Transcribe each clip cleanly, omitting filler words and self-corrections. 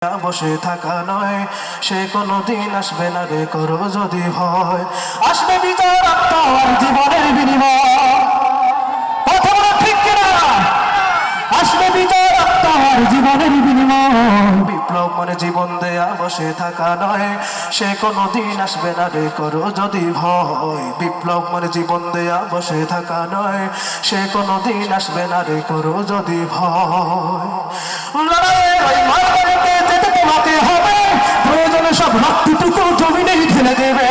বসে থাকা নয়, সে কোনদিন আসবে না রে করো যদি ভয়। আসবে বিজয় রক্ত আর জীবনের বিনিময়, কথা বলা ঠিক কিনা? আসবে বিজয় রক্ত আর জীবনের বিনিময়। বিপ্লব মানে জীবন দেয়া বসে থাকা নয়, সে কোনদিন আসবে না রে করো যদি ভয়। বিপ্লব মানে জীবন দেয়া বসে থাকা নয়, সে কোনদিন আসবে না রে করো যদি ভয়। লড়াইয়ের ওই ময়দানে যেতে তোমাকে হবে, প্রয়োজনে সব রক্তটুকু জমিনেই ঢেলে দেবে।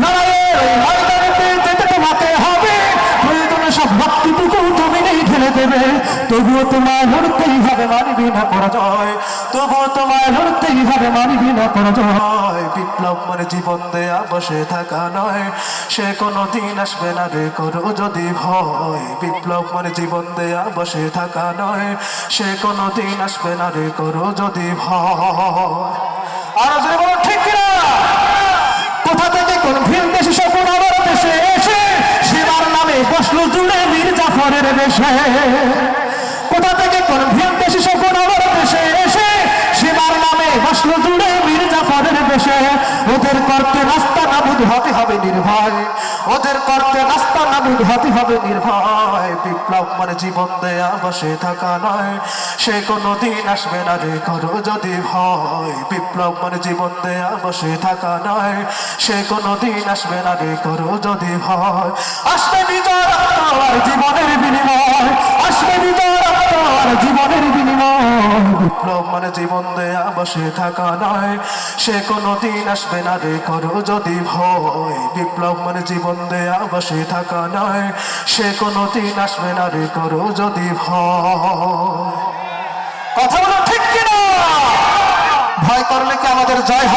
লড়াইয়ের ওই ময়দানে যেতে তোমাকে হবে, প্রয়োজনে সব রক্তটুকু জমিনেই ঢেলে দেবে। তবুও তোমায় লড়তেই হবে, মানবি না পরাজয়। তবুও তোমায় লড়তেই হবে, মানবি না পরাজয়। বিপ্লব মানে জীবন দেয়া বসে থাকা নয়, সে কোনদিন আসবে না রে করো যদি ভয়। বিপ্লব মানে জীবন দেয়া বসে থাকা নয়, সে কোনদিন আসবে না রে করো যদি ভয়। আর যদি বলো ঠিক কিনা? কোথা থেকে কোন ভিন দেশে শকুন আবার দেশে এসে সেবার নামে বসলো জুড়ে মীর জাফরের বেশে। কোথা থেকে কোন ভিন দেশে শকুন আবার দেশে এসে সেবার নামে বসলো জুড়ে মীর জাফরের বেশে। ওদের করতে রাস্তা নাবুদ হতে হবে নির্ভয়, ওদের করতে রাস্তা নাবুদ হতে হবে নির্ভয়। বিপ্লব মানে জীবন দেয়া বসে থাকা নয়, সে কোনদিন আসবে না রে করো যদি ভয়। বিপ্লব মানে জীবন দেয়া বসে থাকা নয়, সে কোনদিন আসবে না রে করো যদি ভয়। আসবে বিজয় রক্ত আর জীবনের বিনিময়, আসবে বিজয় রক্ত আর জীবনের বিনিময়। বিপ্লব মানে জীবন দেয়া বসে থাকা নয়, সে কোনদিন আসবে না রে করো যদি ভয়। বিপ্লব মানে জীবন দেয়া বসে থাকা নয়, সে কোনদিন আসবে না রে করো যদি ভয়। কথা বলো ঠিক কিনা? ভয় করলে কি আমাদের জয় হবে?